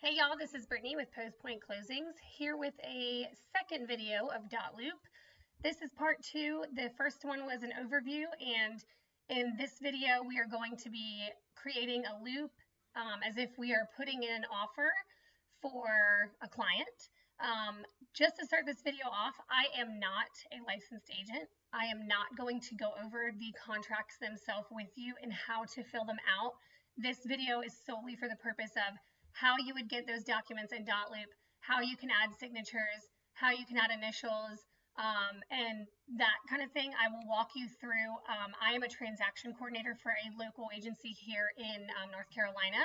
Hey y'all, this is Brittany with Post Point Closings, here with a second video of Dotloop. This is part two. The first one was an overview, and in this video we are going to be creating a loop as if we are putting in an offer for a client. Just to start this video off, I am not a licensed agent. I am not going to go over the contracts themselves with you and how to fill them out. This video is solely for the purpose of how you would get those documents in Dotloop, how you can add signatures, how you can add initials, and that kind of thing. I will walk you through. I am a transaction coordinator for a local agency here in North Carolina.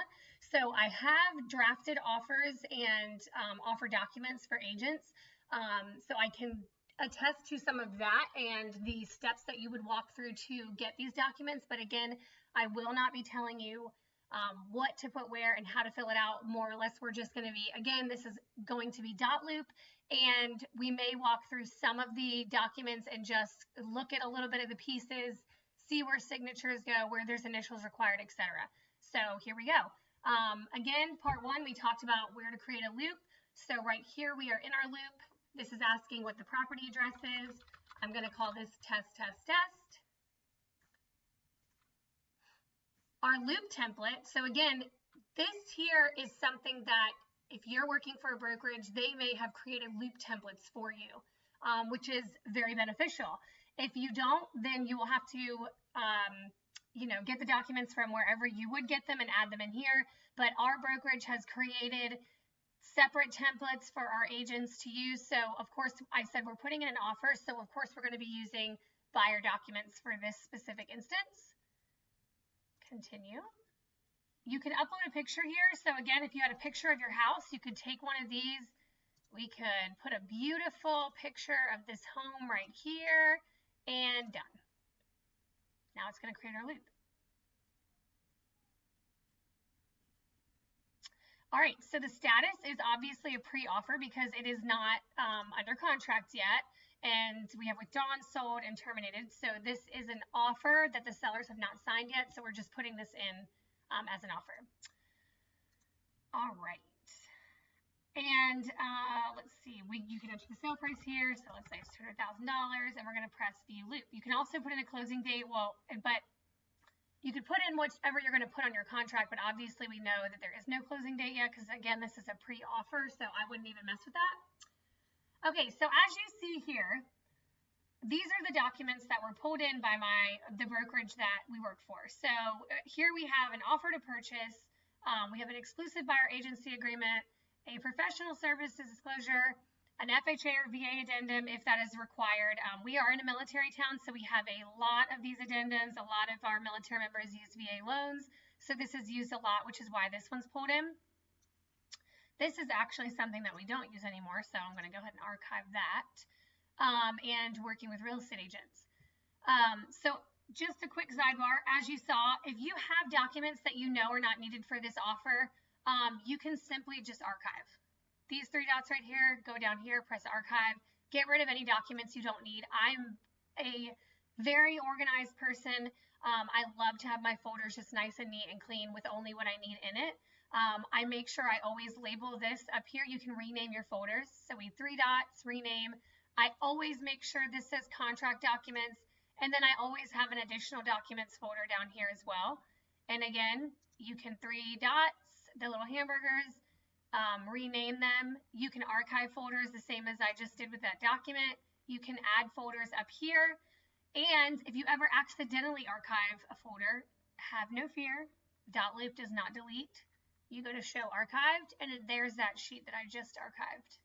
So I have drafted offers and offer documents for agents. So I can attest to some of that and the steps that you would walk through to get these documents. But again, I will not be telling you what to put where and how to fill it out. More or less, we're just going to be, again, this is going to be Dotloop, and we may walk through some of the documents and just look at a little bit of the pieces, see where signatures go, where there's initials required, etc. So here we go. Again, part one, we talked about where to create a loop. So right here, we are in our loop. This is asking what the property address is. I'm going to call this test, test, test. Our loop template. So again, this here is something that if you're working for a brokerage, they may have created loop templates for you, which is very beneficial. If you don't, then you will have to, get the documents from wherever you would get them and add them in here. But our brokerage has created separate templates for our agents to use. So of course, I said we're putting in an offer. So of course, we're going to be using buyer documents for this specific instance. Continue. You can upload a picture here. So again, if you had a picture of your house, you could take one of these. We could put a beautiful picture of this home right here and done. Now it's going to create our loop. All right, so the status is obviously a pre-offer because it is not under contract yet. And we have withdrawn, sold, and terminated. So this is an offer that the sellers have not signed yet. So we're just putting this in as an offer. All right. And let's see, you can enter the sale price here. So let's say it's $200,000 and we're going to press view loop. You can also put in a closing date. But you could put in whatever you're going to put on your contract. But obviously we know that there is no closing date yet because again, this is a pre-offer. So I wouldn't even mess with that. Okay, so as you see here, these are the documents that were pulled in by the brokerage that we work for. So here we have an offer to purchase, we have an exclusive buyer agency agreement, a professional services disclosure, an FHA or VA addendum if that is required. We are in a military town, so we have a lot of these addendums. A lot of our military members use VA loans, so this is used a lot, which is why this one's pulled in. This is actually something that we don't use anymore, so I'm going to go ahead and archive that. And working with real estate agents. So just a quick sidebar, as you saw, if you have documents that you know are not needed for this offer, you can simply just archive. These three dots right here, go down here, press archive, get rid of any documents you don't need. I'm a very organized person. I love to have my folders just nice and neat and clean with only what I need in it. I make sure I always label this up here. You can rename your folders. So we 3 dots, rename. I always make sure this says contract documents. And then I always have an additional documents folder down here as well. And again, you can 3 dots, the little hamburgers, rename them. You can archive folders the same as I just did with that document. You can add folders up here. And if you ever accidentally archive a folder, have no fear. Dotloop does not delete. You go to show archived, and there's that sheet that I just archived.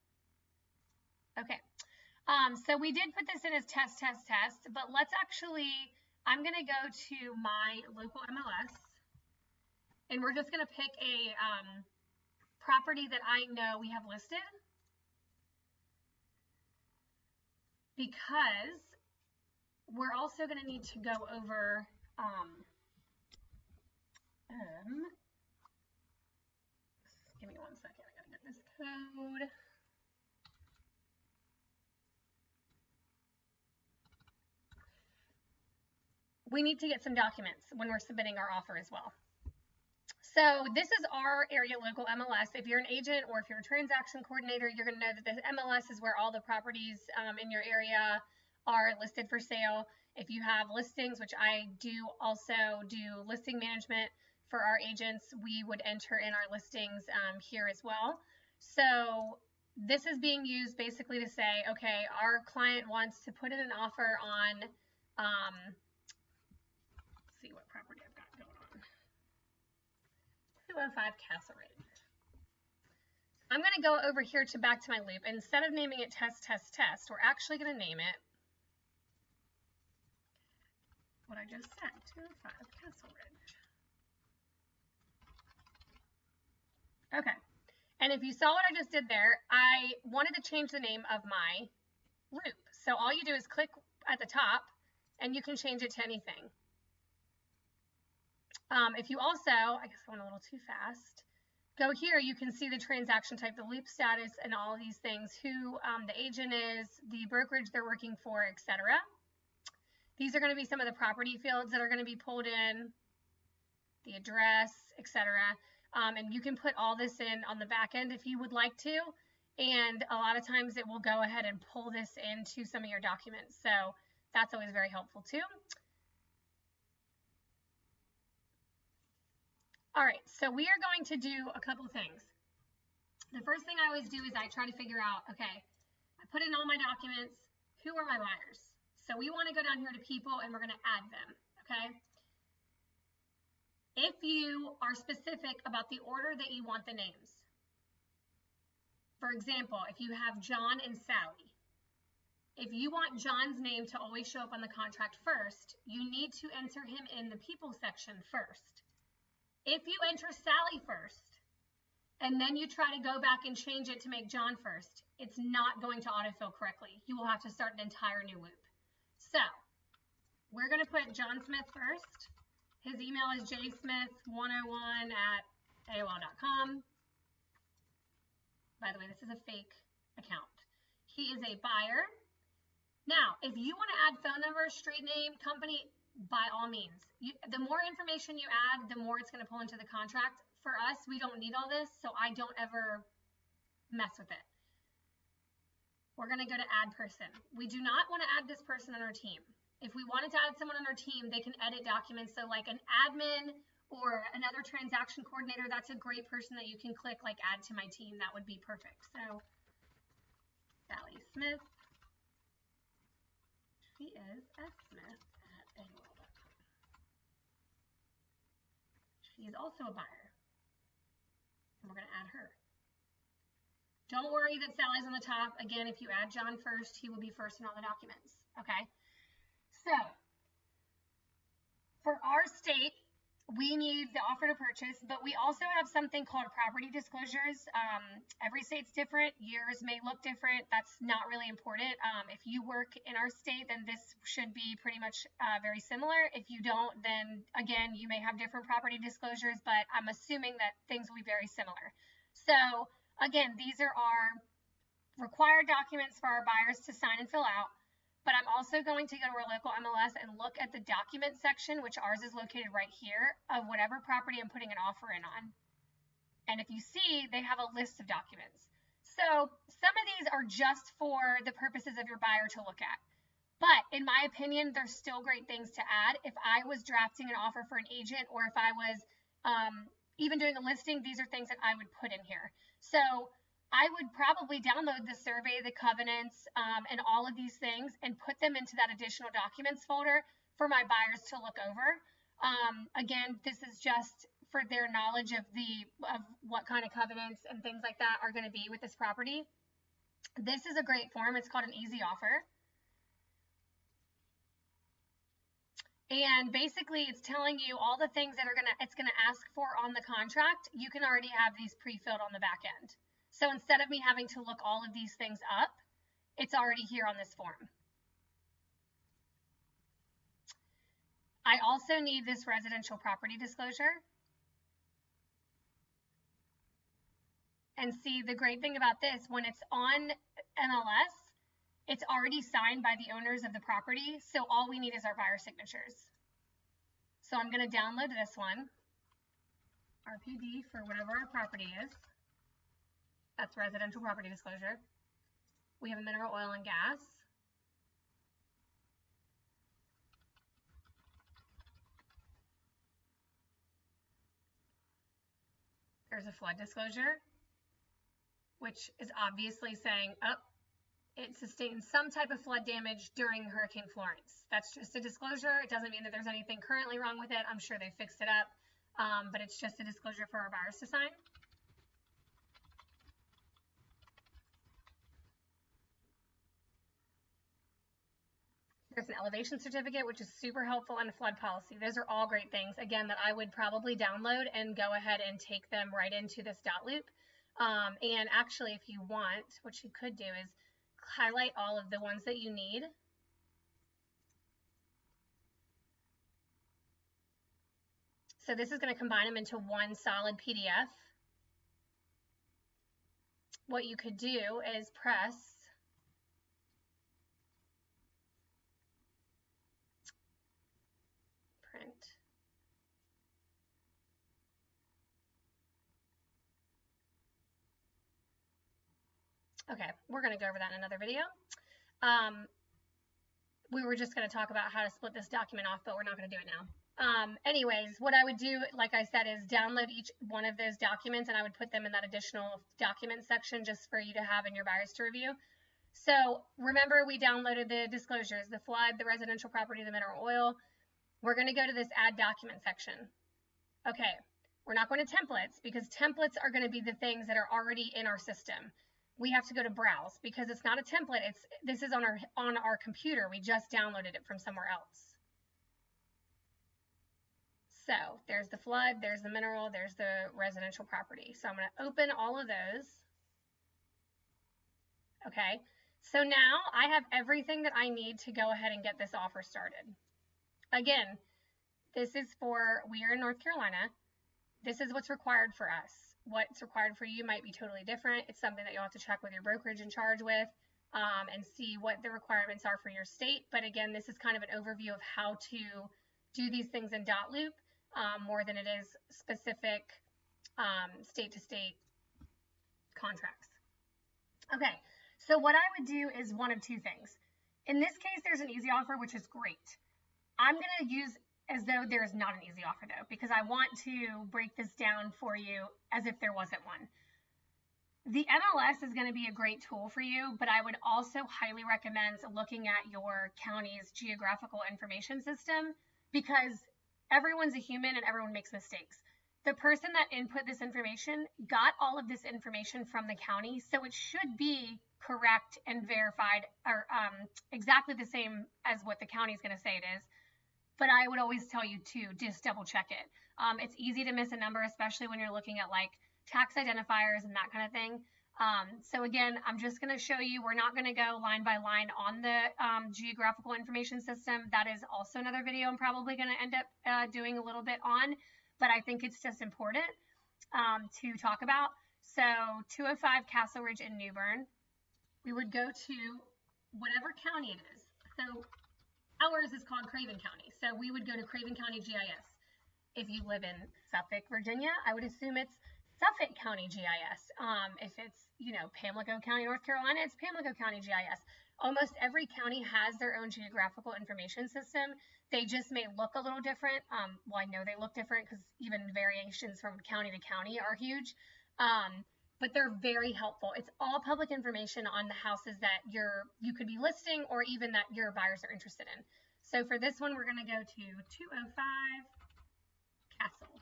Okay, so we did put this in as test, test, test, but let's actually, I'm going to go to my local MLS, and we're just going to pick a property that I know we have listed, because we're also going to need to go over give me 1 second, I gotta get this code. We need to get some documents when we're submitting our offer as well. So this is our area local MLS. If you're an agent or if you're a transaction coordinator, you're going to know that the MLS is where all the properties in your area are listed for sale. If you have listings, which I do also do listing management for our agents, we would enter in our listings here as well. So this is being used basically to say, okay, our client wants to put in an offer on, let's see what property I've got going on. 205 Castle Ridge. I'm going to go over here to back to my loop. Instead of naming it test, test, test, we're actually going to name it what I just said, 205 Castle Ridge. Okay. And if you saw what I just did there, I wanted to change the name of my loop. So all you do is click at the top and you can change it to anything. If you also, I guess I went a little too fast, go here, you can see the transaction type, the loop status, and all of these things, who the agent is, the brokerage they're working for, etc. These are going to be some of the property fields that are going to be pulled in, the address, etc. And you can put all this in on the back end if you would like to. And a lot of times it will go ahead and pull this into some of your documents. So that's always very helpful too. All right, so we are going to do a couple things. The first thing I always do is I try to figure out, okay, I put in all my documents, who are my buyers? So we want to go down here to people and we're going to add them, okay? If you are specific about the order that you want the names, for example, if you have John and Sally, if you want John's name to always show up on the contract first, you need to enter him in the people section first. If you enter Sally first, and then you try to go back and change it to make John first, it's not going to autofill correctly. You will have to start an entire new loop. So we're going to put John Smith first. His email is jsmith101@aol.com. By the way, this is a fake account. He is a buyer. Now, if you want to add phone number, street name, company, by all means. The more information you add, the more it's going to pull into the contract. For us, we don't need all this, so I don't ever mess with it. We're going to go to add person. We do not want to add this person on our team. If we wanted to add someone on our team, they can edit documents. So like an admin or another transaction coordinator, that's a great person that you can click like add to my team. That would be perfect. So Sally Smith. She is smith@aol.com. She is also a buyer. And we're going to add her. Don't worry that Sally's on the top. Again, if you add John first, he will be first in all the documents. Okay. So for our state, we need the offer to purchase, but we also have something called property disclosures. Every state's different. Yours may look different. That's not really important. If you work in our state, then this should be pretty much very similar. If you don't, then again, you may have different property disclosures, but I'm assuming that things will be very similar. So again, these are our required documents for our buyers to sign and fill out. But I'm also going to go to our local MLS and look at the document section, which ours is located right here, of whatever property I'm putting an offer in on. And if you see, they have a list of documents. So some of these are just for the purposes of your buyer to look at. But in my opinion, there's still great things to add. If I was drafting an offer for an agent, or if I was even doing a listing, these are things that I would put in here. So I would probably download the survey, the covenants, and all of these things and put them into that additional documents folder for my buyers to look over. Again, this is just for their knowledge of what kind of covenants and things like that are going to be with this property. This is a great form. It's called an easy offer. And basically it's telling you all the things that it's going to ask for on the contract. You can already have these pre-filled on the back end. So instead of me having to look all of these things up, it's already here on this form. I also need this residential property disclosure. And see, the great thing about this, when it's on MLS, it's already signed by the owners of the property. So all we need is our buyer signatures. So I'm going to download this one. RPD for whatever our property is. That's residential property disclosure. We have a mineral oil and gas. There's a flood disclosure, which is obviously saying, oh, it sustained some type of flood damage during Hurricane Florence. That's just a disclosure. It doesn't mean that there's anything currently wrong with it. I'm sure they fixed it up, but it's just a disclosure for our buyers to sign. There's an elevation certificate, which is super helpful, and a flood policy. Those are all great things, again, that I would probably download and go ahead and take them right into this Dotloop. And actually, if you want, what you could do is highlight all of the ones that you need. So this is going to combine them into one solid PDF. What you could do is press print. Okay, we're going to go over that in another video. We were just going to talk about how to split this document off, but we're not going to do it now. Anyways, what I would do, like I said, is download each one of those documents, and I would put them in that additional document section just for you to have in your buyers to review. So remember, we downloaded the disclosures, the flood, the residential property, the mineral oil. We're going to go to this add document section. Okay, we're not going to templates, because templates are going to be the things that are already in our system. We have to go to browse, because it's not a template. This is on our computer. We just downloaded it from somewhere else. So there's the flood, there's the mineral, there's the residential property. So I'm going to open all of those. Okay, so now I have everything that I need to go ahead and get this offer started. Again, this is we are in North Carolina. This is what's required for us. What's required for you might be totally different. It's something that you'll have to check with your brokerage in charge with and see what the requirements are for your state. But again, this is kind of an overview of how to do these things in Dotloop more than it is specific state-to-state contracts. Okay, so what I would do is one of two things. In this case, there's an easy offer, which is great. I'm going to use as though there is not an easy offer, though, because I want to break this down for you as if there wasn't one. The MLS is going to be a great tool for you, but I would also highly recommend looking at your county's geographical information system, because everyone's a human and everyone makes mistakes. The person that input this information got all of this information from the county, so it should be correct and verified, or exactly the same as what the county is going to say it is. But I would always tell you to just double check it. It's easy to miss a number, especially when you're looking at like tax identifiers and that kind of thing. So again, I'm just going to show you, we're not going to go line by line on the geographical information system. That is also another video I'm probably going to end up doing a little bit on, but I think it's just important to talk about. So 205 Castle Ridge in New Bern, we would go to whatever county it is. So ours is called Craven County. So we would go to Craven County GIS. If you live in Suffolk, Virginia, I would assume it's Suffolk County GIS. If it's, Pamlico County, North Carolina, it's Pamlico County GIS. Almost every county has their own geographical information system. They just may look a little different. Well, I know they look different because even variations from county to county are huge. But they're very helpful. It's all public information on the houses that you could be listing or even that your buyers are interested in. So for this one, we're going to go to 205 Castle.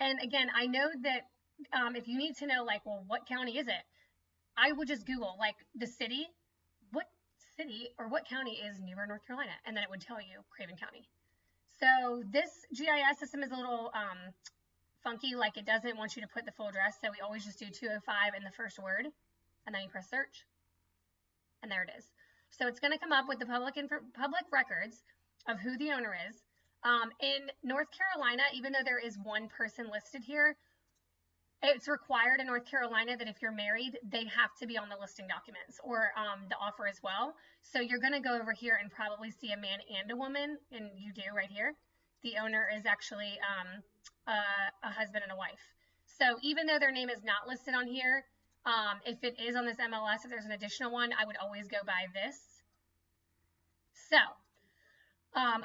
And again, I know that if you need to know, like, well, what county is it? I would just Google, like, the city. What city or what county is New Bern, North Carolina? And then it would tell you Craven County. So this GIS system is a little funky, like it doesn't want you to put the full address, so we always just do 205 in the first word, and then you press search, and there it is. So it's going to come up with the public records of who the owner is. In North Carolina, even though there is one person listed here, it's required in North Carolina that if you're married, they have to be on the listing documents or the offer as well. So you're going to go over here and probably see a man and a woman, and you do right here. the owner is actually a husband and a wife. So even though their name is not listed on here, if it is on this MLS, if there's an additional one, I would always go by this. So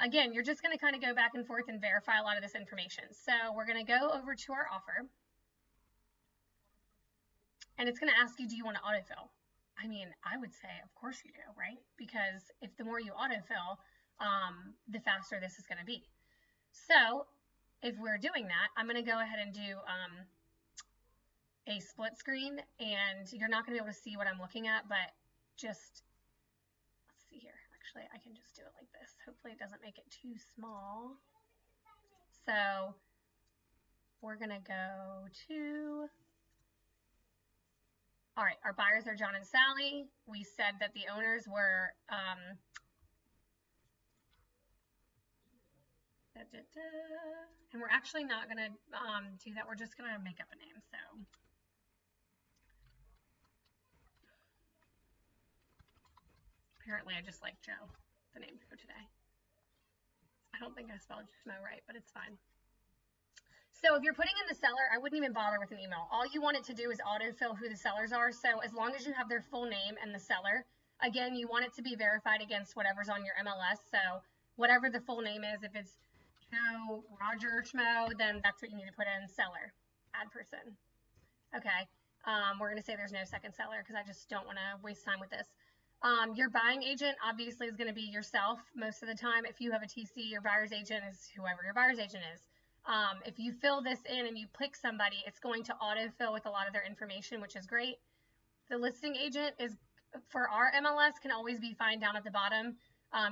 again, you're just going to kind of go back and forth and verify a lot of this information. So we're going to go over to our offer. And it's going to ask you, do you want to autofill? I mean, I would say, of course you do, right? Because if the more you autofill, the faster this is going to be. So if we're doing that, I'm going to go ahead and do a split screen, and you're not going to be able to see what I'm looking at, but just, let's see here. Actually, I can just do it like this. Hopefully it doesn't make it too small. So we're going to go to, all right, our buyers are John and Sally. We said that the owners were, and we're actually not going to do that. We're just going to make up a name. So apparently I just like Joe, the name for today. I don't think I spelled Schmo right, but it's fine. So if you're putting in the seller, I wouldn't even bother with an email. All you want it to do is autofill who the sellers are. So as long as you have their full name and the seller, again, you want it to be verified against whatever's on your MLS. So whatever the full name is, if it's Joe, Roger, Schmo, then that's what you need to put in, seller, add person. Okay, we're going to say there's no second seller because I just don't want to waste time with this. Your buying agent obviously is going to be yourself most of the time. If you have a TC, your buyer's agent is whoever your buyer's agent is. If you fill this in and you pick somebody, it's going to autofill with a lot of their information, which is great. The listing agent is, for our MLS, can always be found down at the bottom.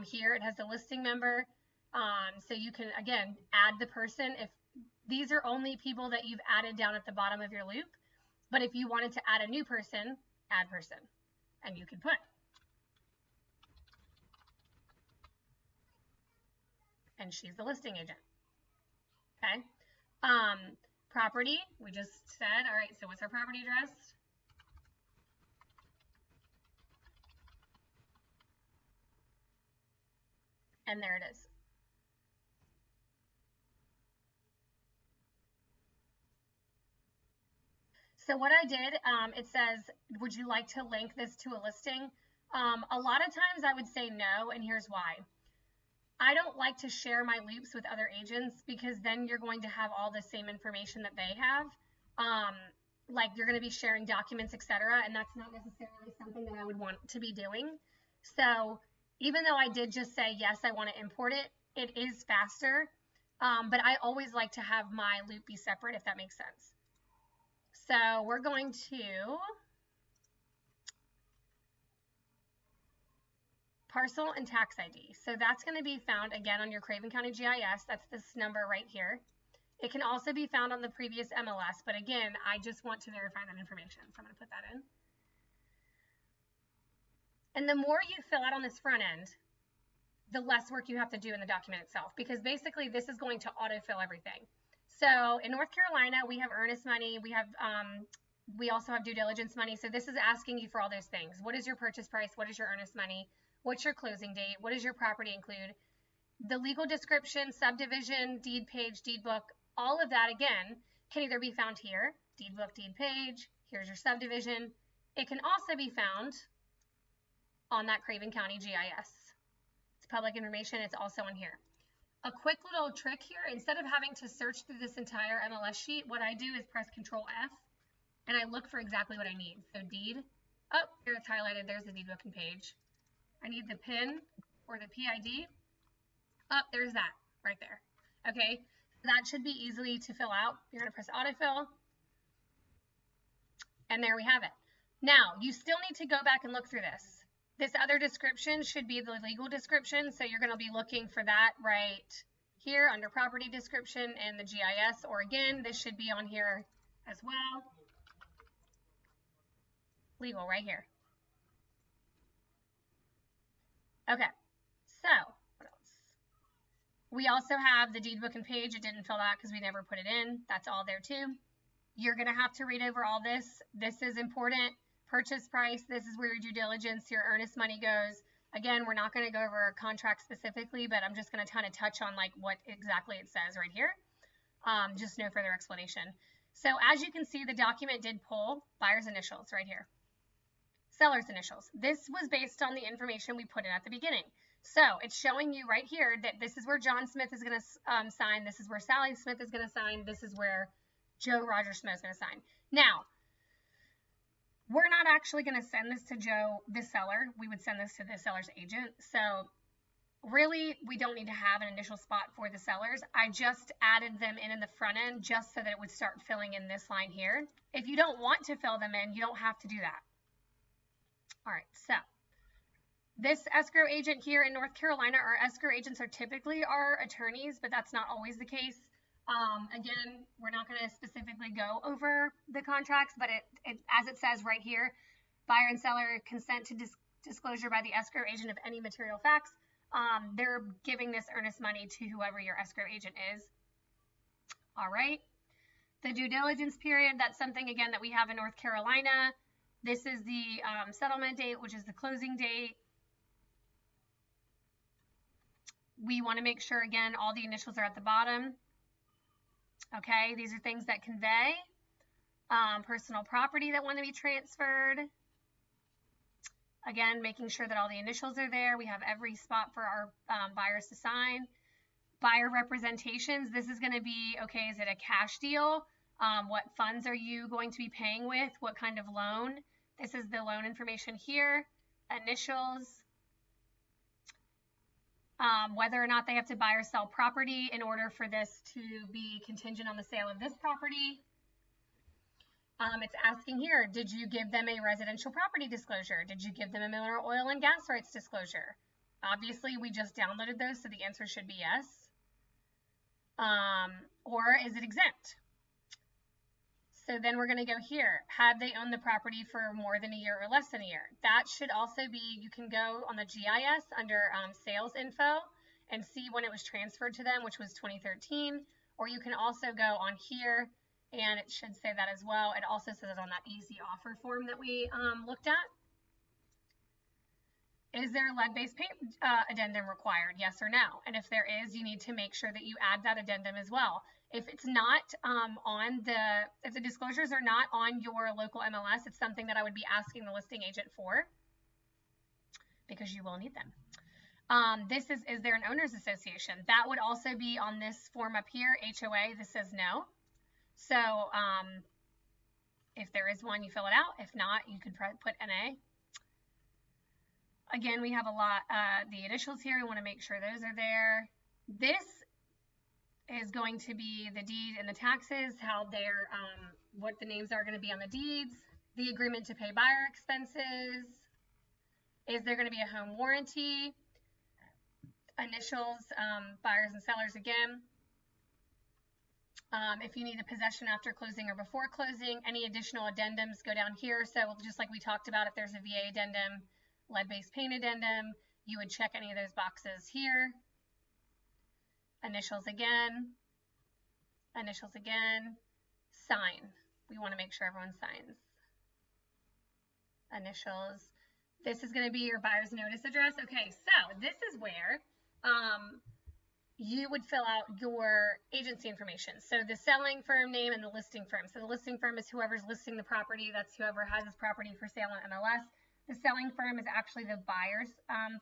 Here it has the listing number. So you can, again, add the person. If these are only people that you've added down at the bottom of your loop, but if you wanted to add a new person, add person, and you can put. And she's the listing agent. Okay. Property, we just said, all right, so what's our property address? And there it is. So what I did, it says, would you like to link this to a listing? A lot of times I would say no, and here's why. I don't like to share my loops with other agents because then you're going to have all the same information that they have. Like you're going to be sharing documents, etc., and that's not necessarily something that I would want to be doing. So even though I did just say, yes, I want to import it, it is faster, but I always like to have my loop be separate, if that makes sense. So we're going to Parcel and Tax ID. So that's going to be found again on your Craven County GIS. That's this number right here. It can also be found on the previous MLS, but again, I just want to verify that information. So I'm going to put that in. And the more you fill out on this front end, the less work you have to do in the document itself, because basically this is going to autofill everything. So in North Carolina, we have earnest money. We also have due diligence money. So this is asking you for all those things. What is your purchase price? What is your earnest money? What's your closing date? What does your property include? The legal description, subdivision, deed page, deed book, all of that, again, can either be found here, deed book, deed page, here's your subdivision. It can also be found on that Craven County GIS. It's public information, it's also in here. A quick little trick here, instead of having to search through this entire MLS sheet, what I do is press Control F, and I look for exactly what I need. So deed, oh, here it's highlighted, there's the deed booking page. I need the PIN or the PID. Oh, there's that right there. Okay, that should be easily to fill out. You're going to press autofill. And there we have it. Now, you still need to go back and look through this. This other description should be the legal description. So you're going to be looking for that right here under property description and the GIS. Or again, this should be on here as well. Legal right here. Okay, so what else? We also have the deed book and page. It didn't fill out because we never put it in. That's all there too. You're going to have to read over all this. This is important. Purchase price. This is where your due diligence, your earnest money goes. Again, we're not going to go over a contract specifically, but I'm just going to kind of touch on like what exactly it says right here. Just no further explanation. So as you can see, the document did pull buyer's initials right here. Seller's initials. This was based on the information we put in at the beginning. So it's showing you right here that this is where John Smith is going to sign. This is where Sally Smith is going to sign. This is where Joe Roger Smith is going to sign. Now, we're not actually going to send this to Joe, the seller. We would send this to the seller's agent. So really, we don't need to have an initial spot for the sellers. I just added them in the front end just so that it would start filling in this line here. If you don't want to fill them in, you don't have to do that. All right, so this escrow agent here in North Carolina, our escrow agents are typically our attorneys, but that's not always the case. Again, we're not going to specifically go over the contracts, but as it says right here, buyer and seller consent to disclosure by the escrow agent of any material facts. They're giving this earnest money to whoever your escrow agent is. All right. The due diligence period, that's something, again, that we have in North Carolina. This is the settlement date, which is the closing date. We want to make sure, again, all the initials are at the bottom. Okay, these are things that convey personal property that want to be transferred. Again, making sure that all the initials are there. We have every spot for our buyers to sign. Buyer representations. This is going to be, okay, is it a cash deal? What funds are you going to be paying with? What kind of loan? This is the loan information here. Initials. Whether or not they have to buy or sell property in order for this to be contingent on the sale of this property. It's asking here, did you give them a residential property disclosure? Did you give them a mineral oil and gas rights disclosure? Obviously, we just downloaded those, so the answer should be yes. Or is it exempt? So then we're going to go here. Have they owned the property for more than a year or less than a year? That should also be, you can go on the GIS under sales info and see when it was transferred to them, which was 2013. Or you can also go on here and it should say that as well. It also says it on that easy offer form that we looked at. Is there a lead-based paint addendum required? Yes or no? And if there is, you need to make sure that you add that addendum as well. If it's not if the disclosures are not on your local MLS, it's something that I would be asking the listing agent for because you will need them. This is there an owner's association? That would also be on this form up here, HOA. This says no. So if there is one, you fill it out. If not, you could put NA. Again, we have a lot, the initials here. We want to make sure those are there. This is going to be the deed and the taxes, how they're, what the names are going to be on the deeds, the agreement to pay buyer expenses. Is there going to be a home warranty? Initials, buyers and sellers again. If you need a possession after closing or before closing, any additional addendums go down here. So just like we talked about, if there's a VA addendum, lead-based paint addendum, you would check any of those boxes here. Initials again, sign. We want to make sure everyone signs. Initials. This is going to be your buyer's notice address. Okay, so this is where you would fill out your agency information. So the selling firm name and the listing firm. So the listing firm is whoever's listing the property. That's whoever has this property for sale on MLS. The selling firm is actually the buyer's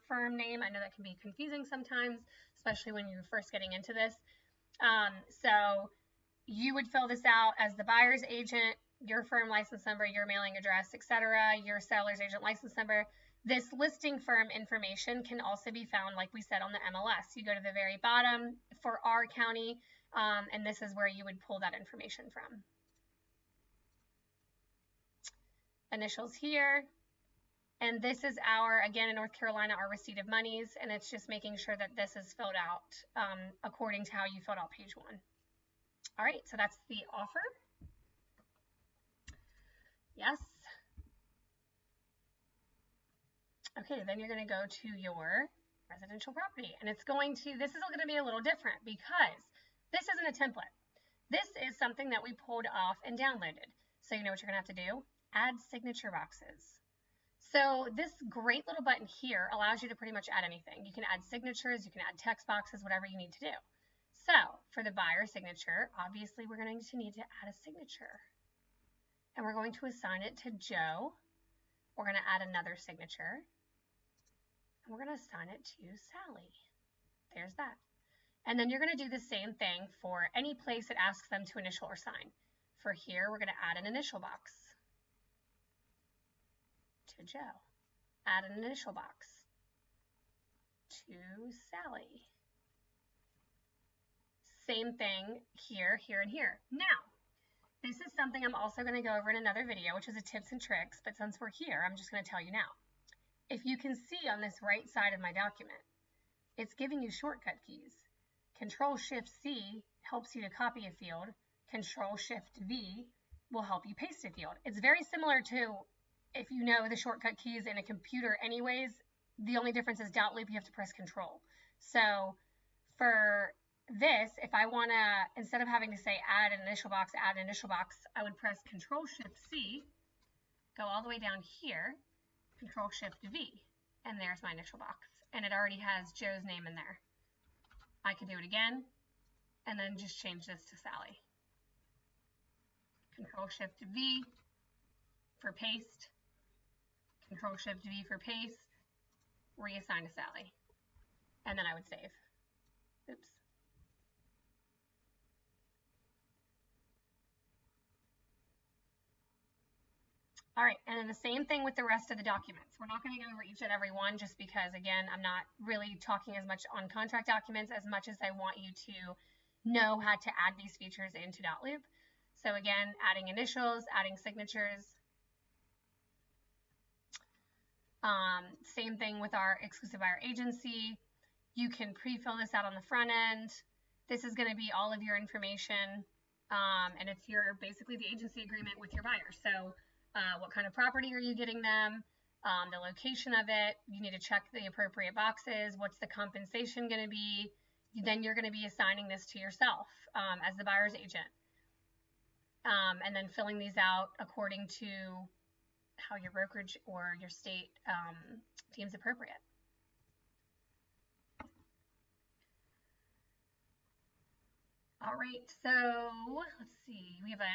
firm name. I know that can be confusing sometimes, especially when you're first getting into this. So you would fill this out as the buyer's agent, your firm license number, your mailing address, etc., your seller's agent license number. This listing firm information can also be found, like we said, on the MLS. You go to the very bottom for our county, and this is where you would pull that information from. Initials here. And this is our, again, in North Carolina, our receipt of monies, and it's just making sure that this is filled out according to how you filled out page 1. All right, so that's the offer. Yes. Okay, then you're going to go to your residential property, and it's going to, this is going to be a little different because this isn't a template. This is something that we pulled off and downloaded. So you know what you're going to have to do? Add signature boxes. So this great little button here allows you to pretty much add anything. You can add signatures, you can add text boxes, whatever you need to do. So for the buyer signature, obviously we're going to need to add a signature. And we're going to assign it to Joe. We're going to add another signature. And we're going to assign it to Sally. There's that. And then you're going to do the same thing for any place that asks them to initial or sign. For here, we're going to add an initial box to Joe. Add an initial box to Sally. Same thing here, here, and here. Now, this is something I'm also going to go over in another video, which is a tips and tricks, but since we're here, I'm just going to tell you now. If you can see on this right side of my document, it's giving you shortcut keys. Control-Shift-C helps you to copy a field. Control-Shift-V will help you paste a field. It's very similar to if you know the shortcut keys in a computer anyways. The only difference is Dotloop, you have to press Control. So for this, if I want to, instead of having to say add an initial box, I would press Control-Shift-C, go all the way down here, Control-Shift-V, and there's my initial box. And it already has Joe's name in there. I could do it again, and then just change this to Sally. Control-Shift-V for paste, Control-Shift-V for paste, reassign to Sally, and then I would save. Oops. All right, and then the same thing with the rest of the documents. We're not going to go over each and every one just because, again, I'm not really talking as much on contract documents as much as I want you to know how to add these features into Dotloop. So again, adding initials, adding signatures. Same thing with our exclusive buyer agency. You can pre-fill this out on the front end. This is going to be all of your information, and it's your basically the agency agreement with your buyer. So what kind of property are you getting them, the location of it, you need to check the appropriate boxes, what's the compensation going to be, then you're going to be assigning this to yourself as the buyer's agent, and then filling these out according to how your brokerage or your state deems appropriate. All right, so let's see. We have a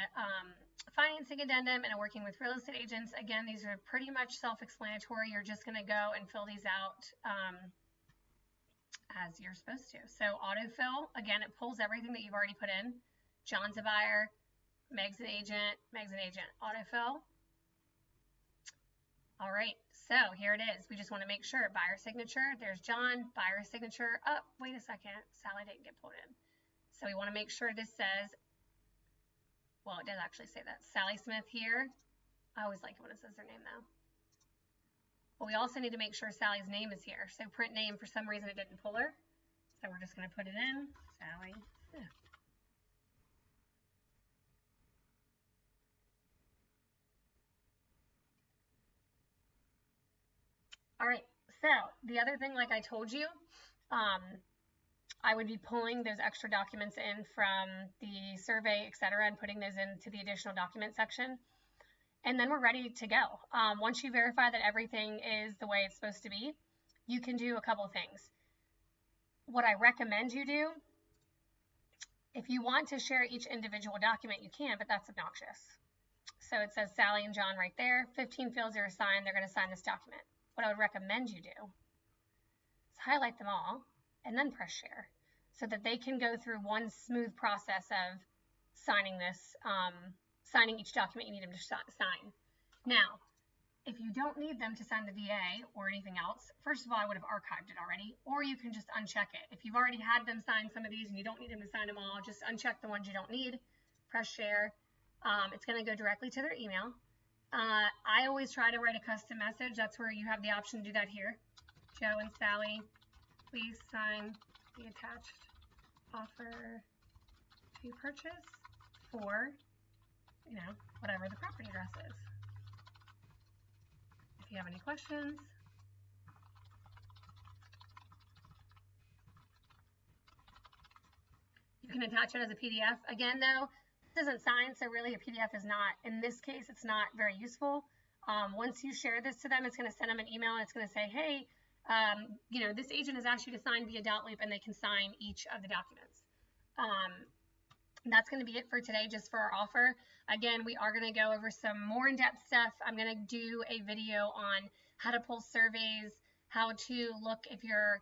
financing addendum and a working with real estate agents. Again, these are pretty much self-explanatory. You're just going to go and fill these out as you're supposed to. So autofill, again, it pulls everything that you've already put in. John's a buyer, Meg's an agent, autofill. All right, so here it is. We just want to make sure buyer signature, there's John, buyer signature. Oh, wait a second, Sally didn't get pulled in. So we want to make sure this says, well, it does actually say that. Sally Smith here. I always like it when it says their name though. But we also need to make sure Sally's name is here. So print name, for some reason it didn't pull her. So we're just going to put it in, Sally Smith. All right, so the other thing, like I told you, I would be pulling those extra documents in from the survey, etc., and putting those into the additional document section. And then we're ready to go. Once you verify that everything is the way it's supposed to be, you can do a couple of things. What I recommend you do, if you want to share each individual document, you can, but that's obnoxious. So it says Sally and John right there. 15 fields are assigned. They're going to sign this document. What I would recommend you do is highlight them all and then press share so that they can go through one smooth process of signing this, signing each document you need them to sign. Now, if you don't need them to sign the VA or anything else, first of all, I would have archived it already, or you can just uncheck it. If you've already had them sign some of these and you don't need them to sign them all, just uncheck the ones you don't need, press share. It's going to go directly to their email. I always try to write a custom message. That's where you have the option to do that here. Joe and Sally, please sign the attached offer to purchase for, you know, whatever the property address is. If you have any questions, you can attach it as a PDF. Again, though, this isn't signed, so really a PDF is not, in this case, it's not very useful. Once you share this to them, it's going to send them an email and it's going to say, hey, you know, this agent has asked you to sign via Dotloop, and they can sign each of the documents. That's going to be it for today, just for our offer. Again, we are going to go over some more in-depth stuff. I'm going to do a video on how to pull surveys, how to look if your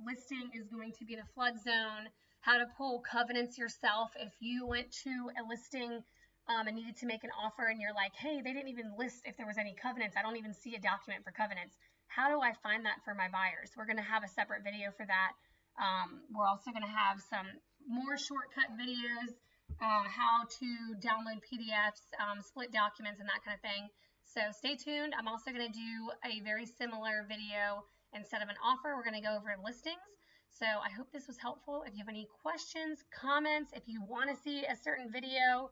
listing is going to be in a flood zone, how to pull covenants yourself. If you went to a listing and needed to make an offer and you're like, hey, they didn't even list if there was any covenants. I don't even see a document for covenants. How do I find that for my buyers? We're going to have a separate video for that. We're also going to have some more shortcut videos, how to download PDFs, split documents, and that kind of thing. So stay tuned. I'm also going to do a very similar video. Instead of an offer, we're going to go over listings. So I hope this was helpful. If you have any questions, comments, if you want to see a certain video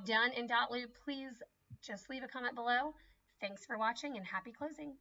done in Dotloop, please just leave a comment below. Thanks for watching and happy closing.